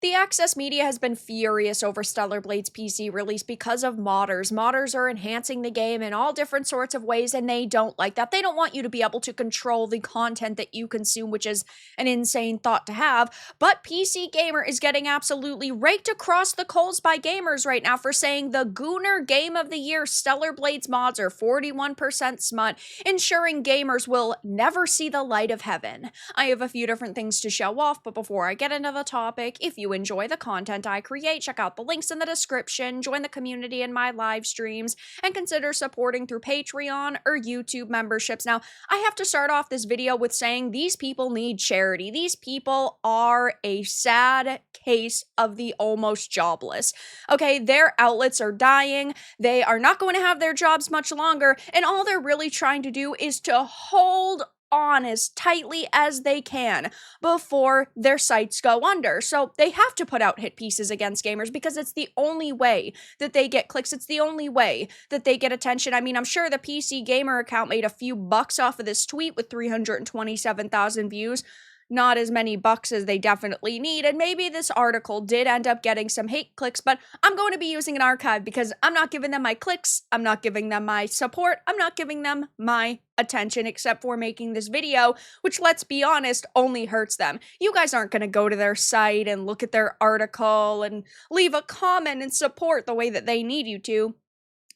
The Access Media has been furious over Stellar Blade's PC release because of modders. Modders are enhancing the game in all different sorts of ways, and they don't like that. They don't want you to be able to control the content that you consume, which is an insane thought to have. But PCGamer is getting absolutely raked across the coals by gamers right now for saying the Gooner Game of the Year Stellar Blade's mods are 41% smut, ensuring gamers will never see the light of heaven. I have a few different things to show off, but before I get into the topic, if you enjoy the content I create, check out the links in the description, join the community in my live streams, and consider supporting through Patreon or YouTube memberships. Now, I have to start off this video with saying these people need charity. These people are a sad case of the almost jobless. Okay, their outlets are dying, they are not going to have their jobs much longer, and all they're really trying to do is to hold on as tightly as they can before their sites go under. So they have to put out hit pieces against gamers because it's the only way that they get clicks. It's the only way that they get attention. I mean, I'm sure the PCGamer account made a few bucks off of this tweet with 327,000 views. Not as many bucks as they definitely need, and maybe this article did end up getting some hate clicks, but I'm going to be using an archive because I'm not giving them my clicks, I'm not giving them my support, I'm not giving them my attention except for making this video, which, let's be honest, only hurts them. You guys aren't going to go to their site and look at their article and leave a comment and support the way that they need you to.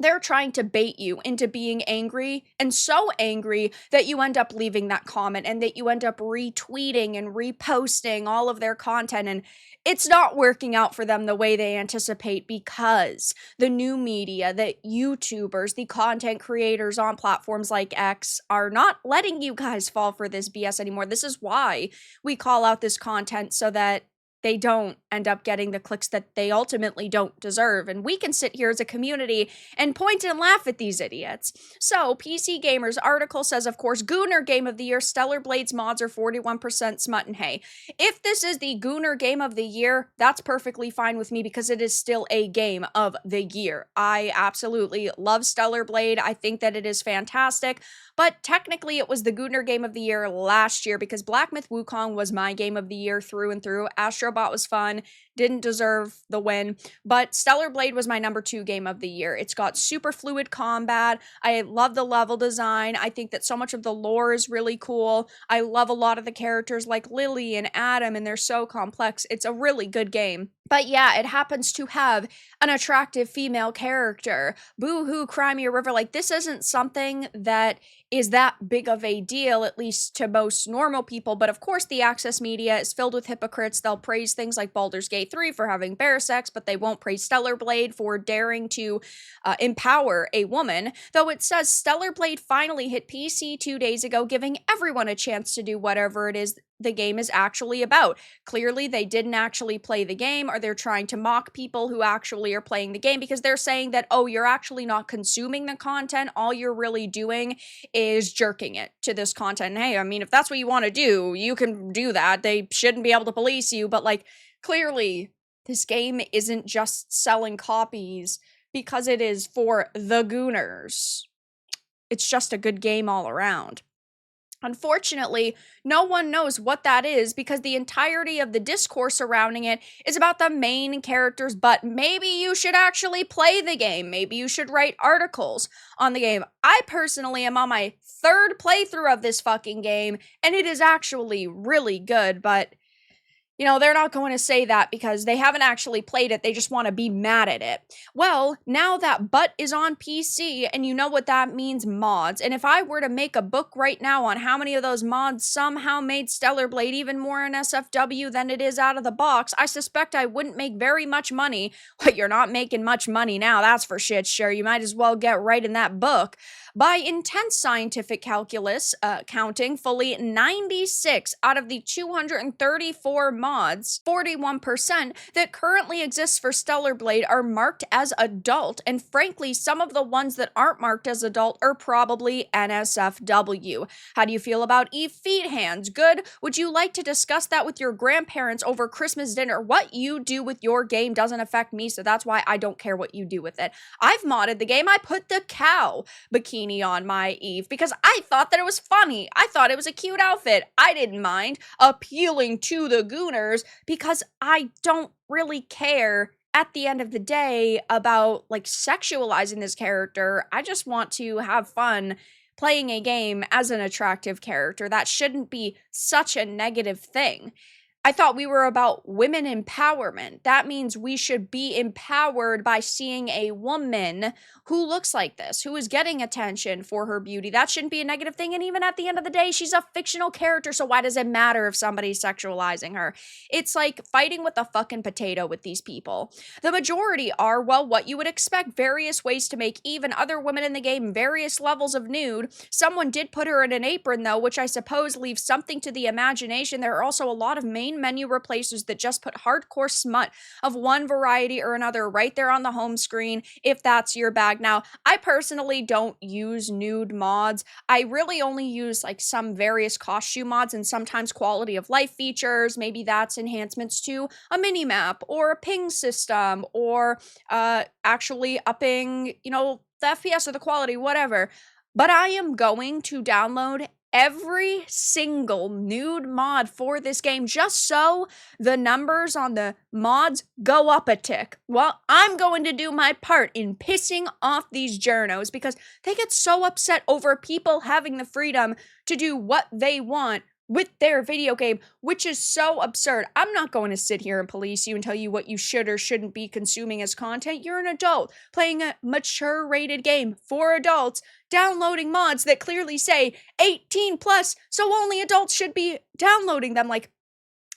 They're trying to bait you into being angry, and so angry that you end up leaving that comment and that you end up retweeting and reposting all of their content, and it's not working out for them the way they anticipate because the new media, the YouTubers, the content creators on platforms like X are not letting you guys fall for this BS anymore. This is why we call out this content so that they don't end up getting the clicks that they ultimately don't deserve. And we can sit here as a community and point and laugh at these idiots. So, PCGamer's article says, of course, Gooner Game of the Year, Stellar Blade's mods are 41% smut, and hey, if this is the Gooner Game of the Year, that's perfectly fine with me because it is still a game of the year. I absolutely love Stellar Blade. I think that it is fantastic. But technically, it was the Gooner Game of the Year last year because Black Myth Wukong was my Game of the Year through and through. Astrobot was fun, didn't deserve the win, but Stellar Blade was my number 2 Game of the Year. It's got super fluid combat. I love the level design. I think that so much of the lore is really cool. I love a lot of the characters like Lily and Adam, and they're so complex. It's a really good game. But yeah, it happens to have an attractive female character. Boo-hoo, cry me a river. Like, this isn't something that is that big of a deal, at least to most normal people. But of course, the Access Media is filled with hypocrites. They'll praise things like Baldur's Gate 3 for having bear sex, but they won't praise Stellar Blade for daring to empower a woman. Though it says Stellar Blade finally hit PC 2 days ago, giving everyone a chance to do whatever it is the game is actually about. Clearly, they didn't actually play the game, or they're trying to mock people who actually are playing the game because they're saying that, oh, you're actually not consuming the content. All you're really doing is jerking it to this content. And hey, I mean, if that's what you want to do, you can do that. They shouldn't be able to police you, but like, clearly, this game isn't just selling copies because it is for the Gooners. It's just a good game all around. Unfortunately, no one knows what that is because the entirety of the discourse surrounding it is about the main characters, but maybe you should actually play the game. Maybe you should write articles on the game. I personally am on my 3rd playthrough of this fucking game, and it is actually really good, but you know, they're not going to say that because they haven't actually played it. They just want to be mad at it. Well, now that butt is on PC, and you know what that means, mods. And if I were to make a book right now on how many of those mods somehow made Stellar Blade even more NSFW than it is out of the box, I suspect I wouldn't make very much money. Well, you're not making much money now, that's for shit sure. You might as well get right in that book. By intense scientific calculus, counting, fully 96 out of the 234 mods, 41%, that currently exist for Stellar Blade are marked as adult, and frankly, some of the ones that aren't marked as adult are probably NSFW. How do you feel about Eve Feet Hands? Good? Would you like to discuss that with your grandparents over Christmas dinner? What you do with your game doesn't affect me, so that's why I don't care what you do with it. I've modded the game. I put the cow bikini on my Eve because I thought that it was funny. I thought it was a cute outfit. I didn't mind appealing to the Gooner others because I don't really care at the end of the day about like sexualizing this character. I just want to have fun playing a game as an attractive character. That shouldn't be such a negative thing. I thought we were about women empowerment. That means we should be empowered by seeing a woman who looks like this, who is getting attention for her beauty. That shouldn't be a negative thing. And even at the end of the day, she's a fictional character, so why does it matter if somebody's sexualizing her? It's like fighting with a fucking potato with these people. The majority are, well, what you would expect, various ways to make even other women in the game various levels of nude. Someone did put her in an apron, though, which I suppose leaves something to the imagination. There are also a lot of main menu replacers that just put hardcore smut of one variety or another right there on the home screen if that's your bag. Now, I personally don't use nude mods. I really only use like some various costume mods and sometimes quality of life features. Maybe that's enhancements to a mini map or a ping system or actually upping, the FPS or the quality, whatever. But I am going to download every single nude mod for this game just so the numbers on the mods go up a tick. Well, I'm going to do my part in pissing off these journos because they get so upset over people having the freedom to do what they want with their video game, which is so absurd. I'm not going to sit here and police you and tell you what you should or shouldn't be consuming as content. You're an adult playing a mature rated game for adults, downloading mods that clearly say 18 plus, so only adults should be downloading them. Like,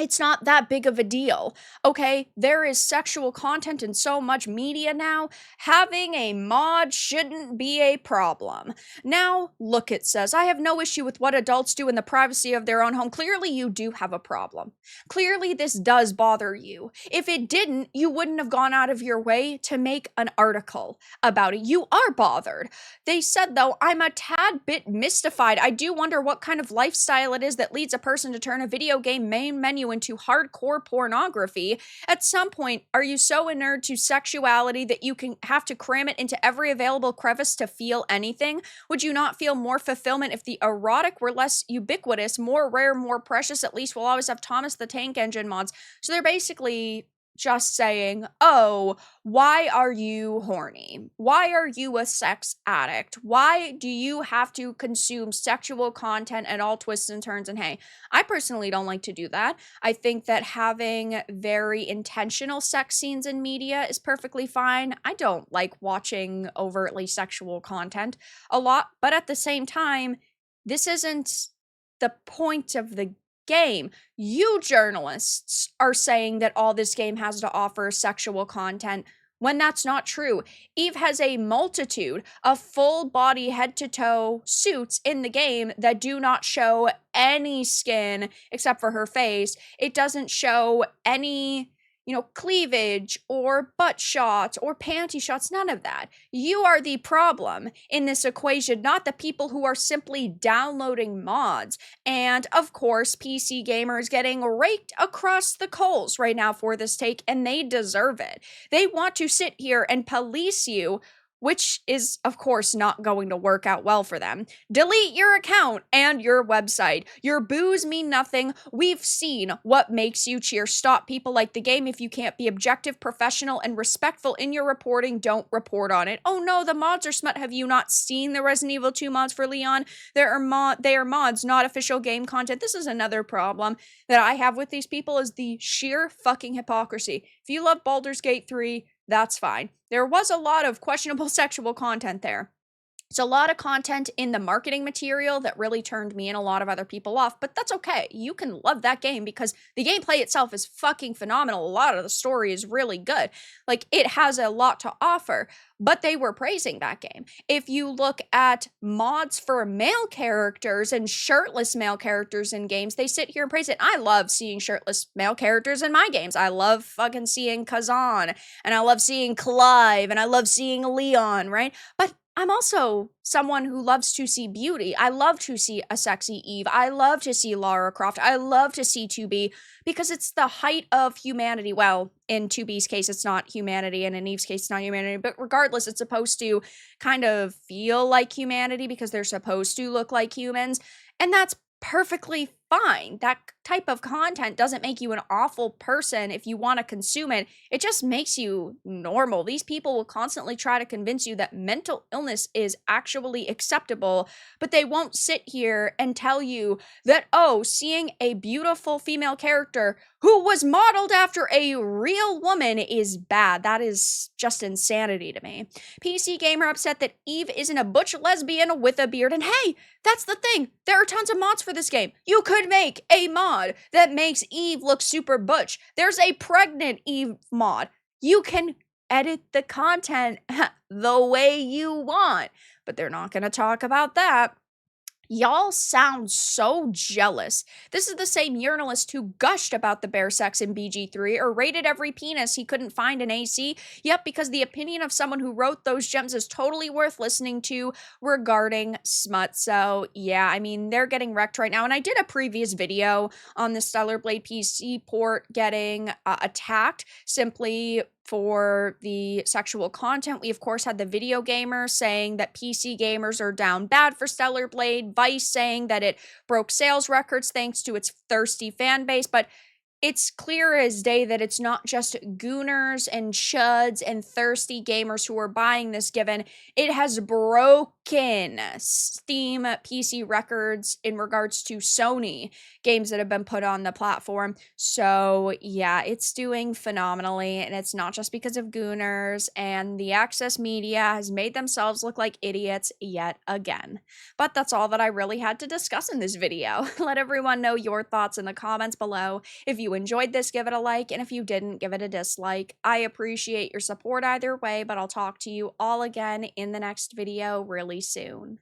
it's not that big of a deal, okay? There is sexual content in so much media now. Having a mod shouldn't be a problem. Now, look, it says, I have no issue with what adults do in the privacy of their own home. Clearly, you do have a problem. Clearly, this does bother you. If it didn't, you wouldn't have gone out of your way to make an article about it. You are bothered. They said, though, I'm a tad bit mystified. I do wonder what kind of lifestyle it is that leads a person to turn a video game main menu into hardcore pornography. At some point, are you so inured to sexuality that you can have to cram it into every available crevice to feel anything? Would you not feel more fulfillment if the erotic were less ubiquitous, more rare, more precious? At least we'll always have Thomas the Tank Engine mods. So they're basically just saying, oh, why are you horny? Why are you a sex addict? Why do you have to consume sexual content at all twists and turns? And hey, I personally don't like to do that. I think that having very intentional sex scenes in media is perfectly fine. I don't like watching overtly sexual content a lot, but at the same time, this isn't the point of the game. You journalists are saying that all this game has to offer sexual content when that's not true. Eve has a multitude of full body head to toe suits in the game that do not show any skin except for her face. It doesn't show any cleavage or butt shots or panty shots, none of that. You are the problem in this equation, not the people who are simply downloading mods. And of course, PCGamer is getting raked across the coals right now for this take, and they deserve it. They want to sit here and police you, which is, of course, not going to work out well for them. Delete your account and your website. Your boos mean nothing. We've seen what makes you cheer. Stop people like the game. If you can't be objective, professional, and respectful in your reporting, don't report on it. Oh no, the mods are smut. Have you not seen the Resident Evil 2 mods for Leon? They are mods, not official game content. This is another problem that I have with these people, is the sheer fucking hypocrisy. If you love Baldur's Gate 3, that's fine. There was a lot of questionable sexual content there. It's a lot of content in the marketing material that really turned me and a lot of other people off, but that's okay. You can love that game because the gameplay itself is fucking phenomenal. A lot of the story is really good. Like, it has a lot to offer, but they were praising that game. If you look at mods for male characters and shirtless male characters in games, they sit here and praise it. I love seeing shirtless male characters in my games. I love fucking seeing Kazan, and I love seeing Clive, and I love seeing Leon, right? But I'm also someone who loves to see beauty. I love to see a sexy Eve. I love to see Lara Croft. I love to see 2B because it's the height of humanity. Well, in 2B's case, it's not humanity, and in Eve's case, it's not humanity. But regardless, it's supposed to kind of feel like humanity because they're supposed to look like humans. And that's perfectly fine. That type of content doesn't make you an awful person if you want to consume it. It just makes you normal. These people will constantly try to convince you that mental illness is actually acceptable, but they won't sit here and tell you that, oh, seeing a beautiful female character who was modeled after a real woman is bad. That is just insanity to me. PC Gamer upset that Eve isn't a butch lesbian with a beard. And hey, that's the thing. There are tons of mods for this game. You could make a mod that makes Eve look super butch. There's a pregnant Eve mod. You can edit the content the way you want, but they're not going to talk about that. Y'all sound so jealous. This is the same journalist who gushed about the bear sex in BG3 or rated every penis he couldn't find in AC. Yep, because the opinion of someone who wrote those gems is totally worth listening to regarding smut. So yeah, I mean, they're getting wrecked right now. And I did a previous video on the Stellar Blade PC port getting attacked simply for the sexual content. We, of course, had the Video Gamer saying that PC gamers are down bad for Stellar Blade, Vice saying that it broke sales records thanks to its thirsty fan base, but it's clear as day that it's not just gooners and chuds and thirsty gamers who are buying this, given it has broken Steam PC records in regards to Sony games that have been put on the platform. So yeah, it's doing phenomenally, and it's not just because of gooners, and the Access media has made themselves look like idiots yet again. But that's all that I really had to discuss in this video. Let everyone know your thoughts in the comments below. If you enjoyed this, give it a like, and if you didn't, give it a dislike. I appreciate your support either way, but I'll talk to you all again in the next video really soon.